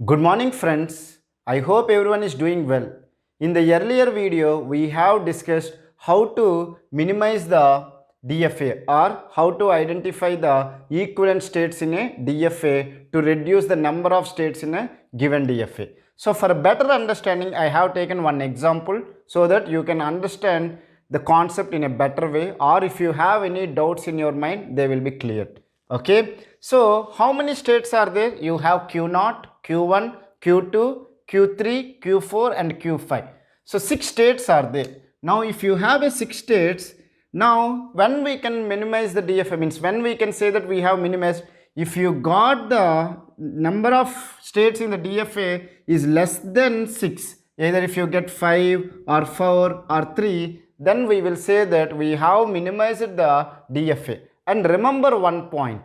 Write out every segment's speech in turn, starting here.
Good morning friends. I hope everyone is doing well. In the earlier video, we have discussed how to minimize the DFA or how to identify the equivalent states in a DFA to reduce the number of states in a given DFA. So for a better understanding, I have taken one example so that you can understand the concept in a better way, or if you have any doubts in your mind, they will be cleared. Okay, so how many states are there? You have Q0, Q1, Q2, Q3, Q4 and Q5. So 6 states are there. Now if you have a 6 states, now when we can minimize the DFA, means when we can say that we have minimized, if you got the number of states in the DFA is less than 6, either if you get 5 or 4 or 3, then we will say that we have minimized the DFA. And remember one point,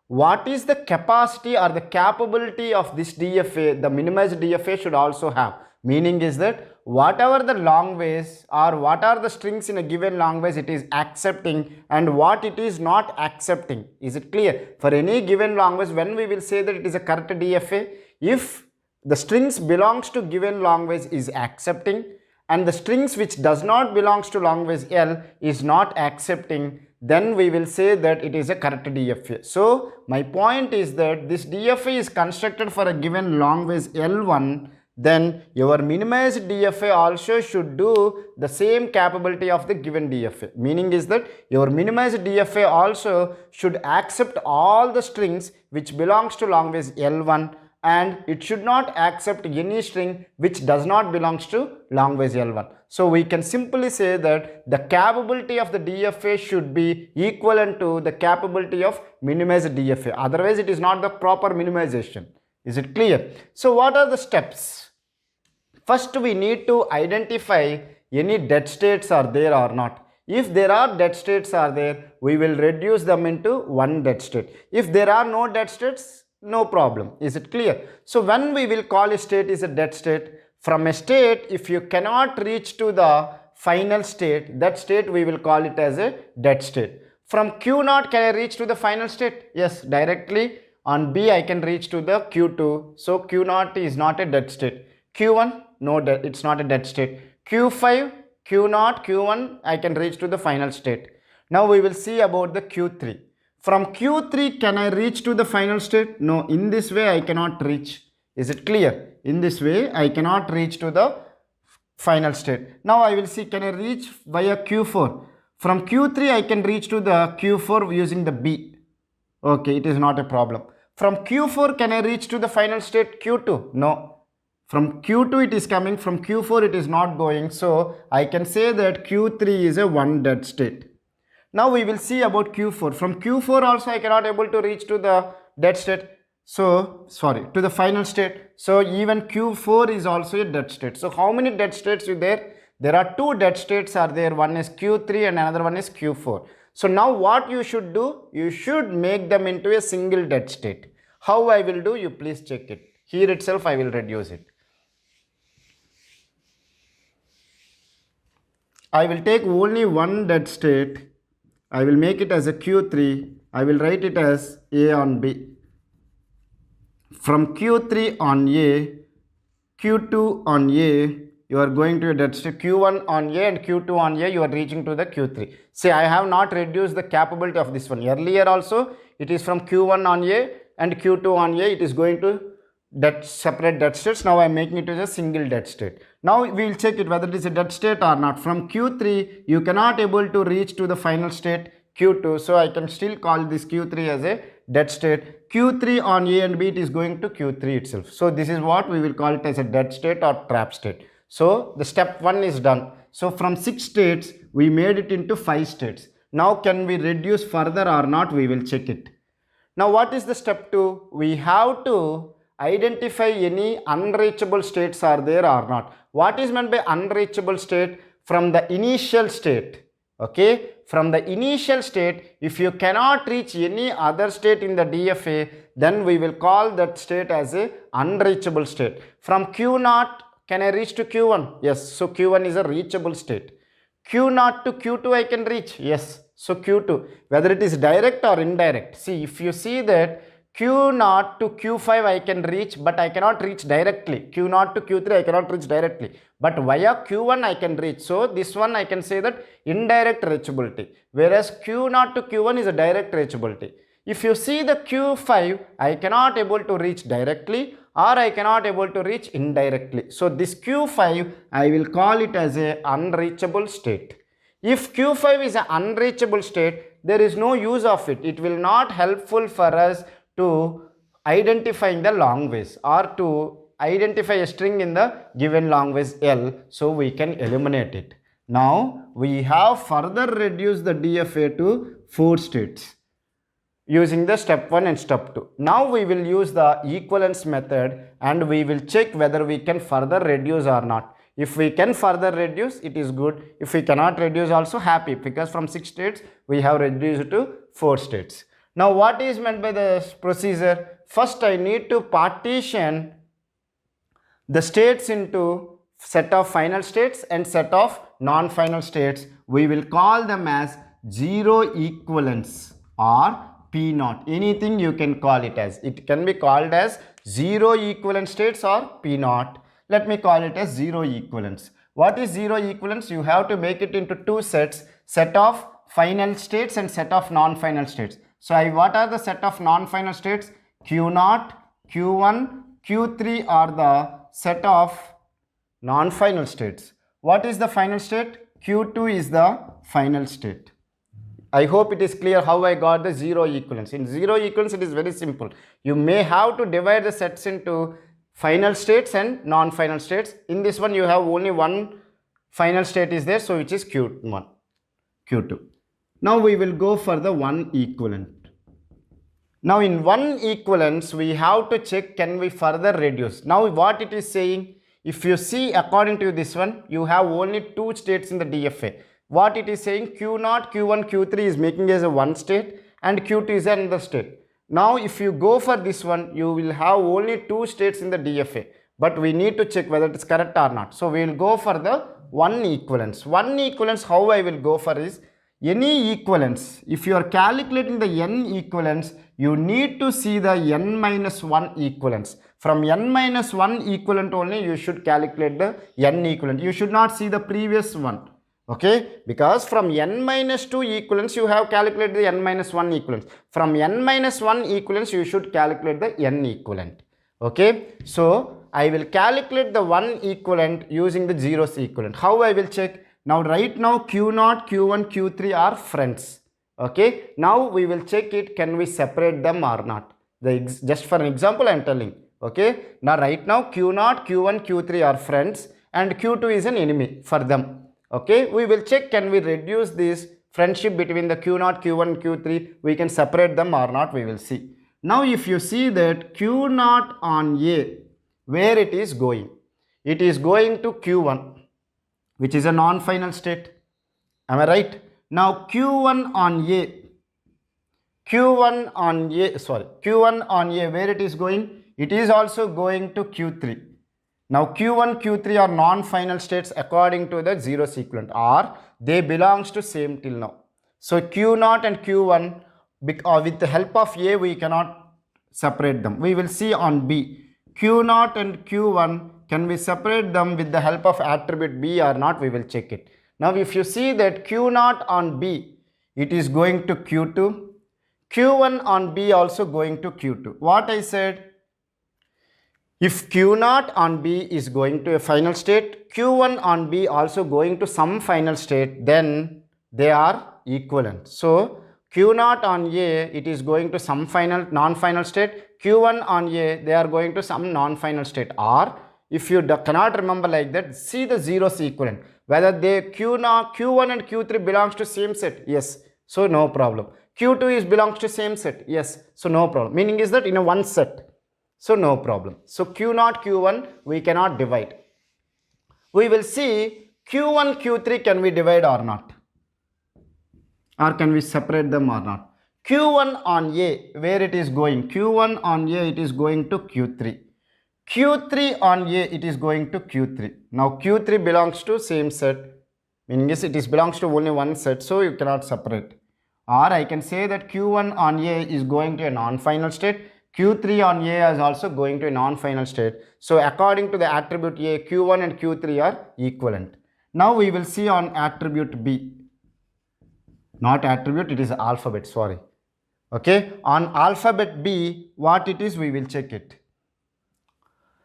what is the capacity or the capability of this DFA, the minimized DFA should also have. Meaning is that whatever the language or what are the strings in a given language it is accepting and what it is not accepting. Is it clear? For any given language, when we will say that it is a correct DFA, if the strings belongs to given language is accepting and the strings which does not belongs to language L is not accepting, then we will say that it is a correct DFA. So my point is that this DFA is constructed for a given language L1, then your minimized DFA also should do the same capability of the given DFA. Meaning is that your minimized DFA also should accept all the strings which belongs to language L1 and it should not accept any string which does not belongs to language L1. So we can simply say that the capability of the DFA should be equivalent to the capability of minimized DFA. Otherwise it is not the proper minimization. Is it clear? So what are the steps? First we need to identify any dead states are there or not. If there are dead states are there, we will reduce them into one dead state. If there are no dead states, no problem. Is it clear? So when we will call a state is a dead state, from a state if you cannot reach to the final state, that state we will call it as a dead state. From Q0 can I reach to the final state? Yes, directly on B I can reach to the Q2. So Q0 is not a dead state. Q1, no, it's not a dead state. Q5, Q0, Q1 I can reach to the final state. Now we will see about the Q3. From Q3 can I reach to the final state? No, in this way I cannot reach. Is it clear? In this way I cannot reach to the final state. Now I will see, can I reach via Q4? From Q3 I can reach to the Q4 using the B. Okay, it is not a problem. From Q4 can I reach to the final state Q2? No. From Q2 it is coming, from Q4 it is not going. So I can say that Q3 is a one dead state. Now we will see about Q4. From Q4 also I cannot able to reach to the dead state. So, sorry, to the final state. So even Q4 is also a dead state. So how many dead states are there? There are two dead states are there. One is Q3 and another one is Q4. So now what you should do? You should make them into a single dead state. How I will do? You please check it. Here itself I will reduce it. I will take only one dead state. I will make it as a Q3. I will write it as A on B. From Q3 on A, Q2 on A, you are going to a dead state. Q1 on A and Q2 on A, you are reaching to the Q3. See, I have not reduced the capability of this one. Earlier also, it is from Q1 on A and Q2 on A, it is going to that separate dead states. Now I am making it as a single dead state. Now we will check it whether it is a dead state or not. From Q3 you cannot able to reach to the final state Q2, so I can still call this Q3 as a dead state. Q3 on A and B, it is going to Q3 itself. So this is what we will call it as a dead state or trap state. So the step 1 is done. So from 6 states we made it into 5 states. Now can we reduce further or not? We will check it. Now what is the step 2? We have to identify any unreachable states are there or not. What is meant by unreachable state? From the initial state. Okay, from the initial state, if you cannot reach any other state in the DFA, then we will call that state as a unreachable state. From Q0 can I reach to Q1? Yes, so Q1 is a reachable state. Q0 to Q2 I can reach? Yes, so Q2, whether it is direct or indirect. See, if you see that Q0 to Q5 I can reach, but I cannot reach directly. Q0 to Q3 I cannot reach directly, but via Q1 I can reach. So this one I can say that indirect reachability, whereas Q0 to Q1 is a direct reachability. If you see the Q5, I cannot able to reach directly or I cannot able to reach indirectly. So this Q5 I will call it as a unreachable state. If Q5 is an unreachable state, there is no use of it. It will not helpful for us to identifying the long ways or to identify a string in the given long ways L, so we can eliminate it. Now we have further reduced the DFA to 4 states using the step 1 and step 2. Now we will use the equivalence method and we will check whether we can further reduce or not. If we can further reduce, it is good. If we cannot reduce, also happy, because from 6 states we have reduced to 4 states. Now what is meant by the procedure? First I need to partition the states into set of final states and set of non-final states. We will call them as zero equivalence or P0. Anything you can call it as. It can be called as zero equivalent states or P0. Let me call it as zero equivalence. What is zero equivalence? You have to make it into 2 sets, set of final states and set of non-final states. So what are the set of non-final states? Q0, Q1, Q3 are the set of non-final states. What is the final state? Q2 is the final state. I hope it is clear how I got the zero equivalence. In zero equivalence, it is very simple. You may have to divide the sets into final states and non-final states. In this one, you have only one final state is there, so which is Q1, Q2. Now we will go for the one equivalent. Now in one equivalence, we have to check can we further reduce. Now what it is saying, if you see according to this one, you have only 2 states in the DFA. What it is saying, Q0, Q1, Q3 is making as a one state and Q2 is another state. Now if you go for this one, you will have only 2 states in the DFA, but we need to check whether it is correct or not. So we will go for the one equivalence. One equivalence, how I will go for is, any equivalence, if you are calculating the n equivalence, you need to see the n minus 1 equivalence. From n minus 1 equivalent only you should calculate the n equivalent. You should not see the previous one. Okay, because from n minus 2 equivalence you have calculated the n minus 1 equivalence. From n minus 1 equivalence you should calculate the n equivalent. Okay, so I will calculate the 1 equivalent using the zeros equivalent. How I will check? Now right now Q0, Q1, Q3 are friends. Okay, now we will check it, can we separate them or not. Just for an example I am telling. Okay, now right now Q0, Q1, Q3 are friends and Q2 is an enemy for them. Okay, we will check can we reduce this friendship between the Q0, Q1, Q3, we can separate them or not, we will see. Now if you see that Q0 on A, where it is going? It is going to Q1, which is a non-final state. Am I right? Now Q1 on A, Q1 on A, where it is going? It is also going to Q3. Now Q1, Q3 are non-final states according to the zeros equivalent, or they belongs to same till now. So Q0 and Q1, with the help of A, we cannot separate them. We will see on B. Q0 and Q1, can we separate them with the help of attribute B or not? We will check it. Now if you see that Q0 on B, it is going to Q2. Q1 on B also going to Q2. What I said? If Q0 on B is going to a final state, Q1 on B also going to some final state, then they are equivalent. So Q0 on A, it is going to some final non-final state. Q1 on A, they are going to some non-final state. Or if you cannot remember like that, see the zeros equivalent. Whether they Q1 and Q3 belongs to same set, yes, so no problem. Q2 belongs to same set, yes, so no problem. Meaning is that in a one set. So no problem. So Q0, Q1 we cannot divide. We will see Q1, Q3 can we divide or not? Or can we separate them or not? Q1 on A, where it is going? Q1 on A, it is going to Q3. Q3 on A, it is going to Q3. Now Q3 belongs to same set. Meaning is it belongs to only one set, so you cannot separate. Or I can say that Q1 on A is going to a non-final state. Q3 on A is also going to a non-final state. So according to the attribute A, Q1 and Q3 are equivalent. Now we will see on attribute B. Not attribute, it is alphabet, sorry. Okay, on alphabet B, what it is, we will check it.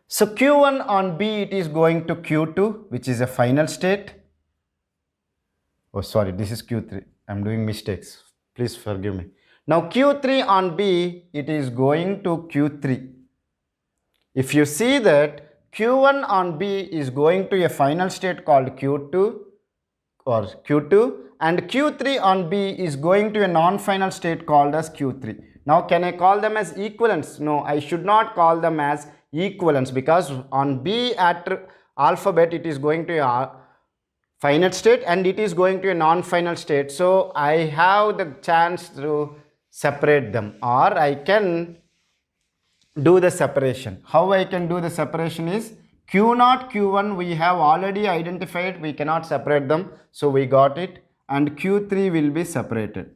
So Q1 on B, it is going to Q2, which is a final state. Oh, sorry, this is Q3. I'm doing mistakes. Please forgive me. Now Q3 on B, it is going to Q3. If you see that Q1 on B is going to a final state called Q2 or Q2, and Q3 on B is going to a non-final state called as Q3. Now can I call them as equivalents? No, I should not call them as equivalents, because on B alphabet it is going to a final state and it is going to a non-final state. So I have the chance to separate them, or I can do the separation. How I can do the separation is Q0, Q1 we have already identified, we cannot separate them, so we got it, and Q3 will be separated.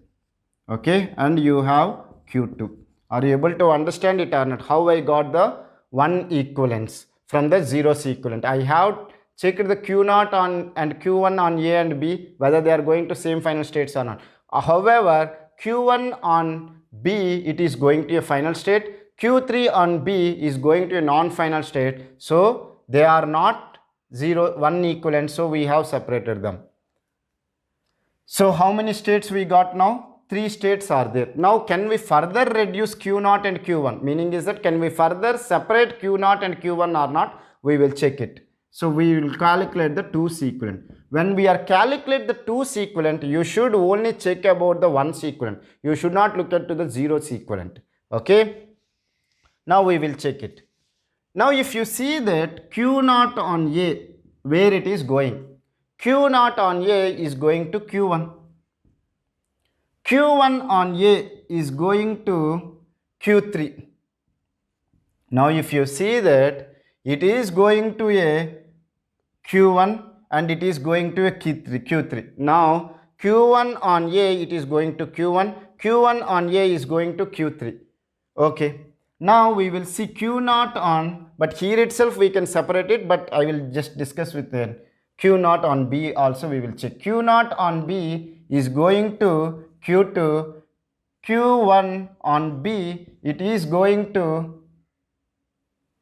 Okay, and you have Q2. Are you able to understand it or not? How I got the one equivalence from the zeros equivalent? I have checked the Q0 on and Q1 on A and B, whether they are going to same final states or not. However, Q1 on B, it is going to a final state. Q3 on B is going to a non-final state. So they are not 1 equivalent. So we have separated them. So how many states we got now? 3 states are there. Now can we further reduce Q0 and Q1? Meaning is that can we further separate Q0 and Q1 or not? We will check it. So we will calculate the 2's equivalent. When we are calculate the 2's equivalent, you should only check about the 1's equivalent. You should not look at to the 0's equivalent. Okay. Now we will check it. Now if you see that Q0 on A, where it is going? Q0 on A is going to Q1. Q1 on A is going to Q3. Now if you see that it is going to a Q1 and it is going to a Q3. Now Q1 on A, it is going to Q1. Q1 on A is going to Q3. Okay. Now we will see Q0 on, but here itself we can separate it, but I will just discuss with the Q0 on B also we will check. Q0 on B is going to Q2. Q1 on B, it is going to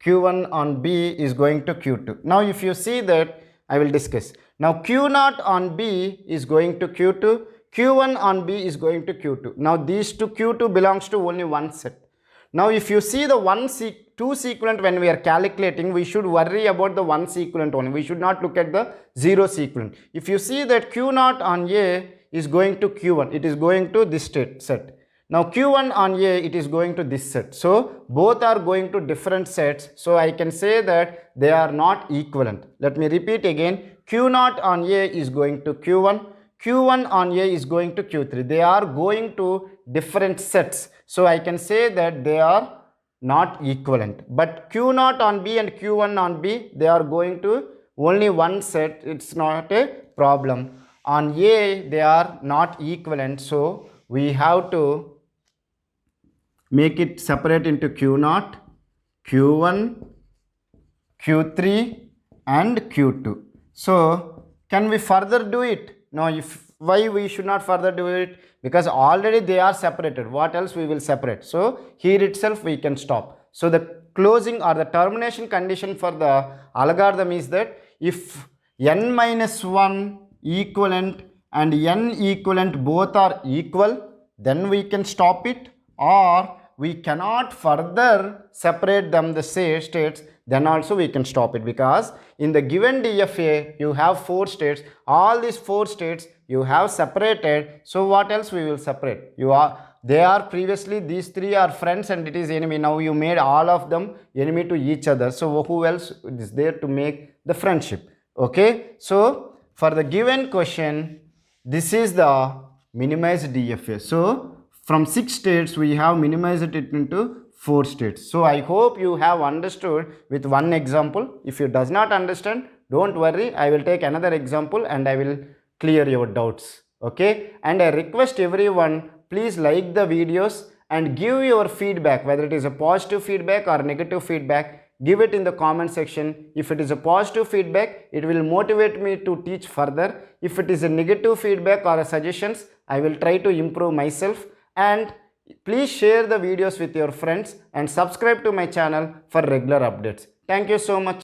Q1 on B is going to Q2. Now if you see that, I will discuss. Now Q0 on B is going to Q2. Q1 on B is going to Q2. Now these two Q2 belongs to only one set. Now if you see the 2's equivalent when we are calculating, we should worry about the 1's equivalent only. We should not look at the 0's equivalent. If you see that Q0 on A is going to Q1, it is going to this set. Now Q1 on A, it is going to this set. So both are going to different sets. So I can say that they are not equivalent. Let me repeat again. Q0 on A is going to Q1. Q1 on A is going to Q3. They are going to different sets. So I can say that they are not equivalent. But Q0 on B and Q1 on B, they are going to only one set. It's not a problem. On A, they are not equivalent. So we have to make it separate into Q0, Q1, Q3 and Q2. So can we further do it? No, why we should not further do it? Because already they are separated. What else we will separate? So here itself we can stop. So the closing or the termination condition for the algorithm is that if n minus 1 equivalent and n equivalent both are equal, then we can stop it, or we cannot further separate them the states, then also we can stop it, because in the given DFA you have 4 states. All these 4 states you have separated. So what else we will separate? They are previously, these 3 are friends and it is enemy. Now you made all of them enemy to each other. So who else is there to make the friendship? Okay. So for the given question, this is the minimized DFA. So from 6 states we have minimized it into 4 states. So I hope you have understood with one example. If you does not understand, don't worry, I will take another example and I will clear your doubts. Okay, and I request everyone, please like the videos and give your feedback, whether it is a positive feedback or negative feedback. Give it in the comment section. If it is a positive feedback, it will motivate me to teach further. If it is a negative feedback or a suggestions, I will try to improve myself. And please share the videos with your friends and subscribe to my channel for regular updates. Thank you so much.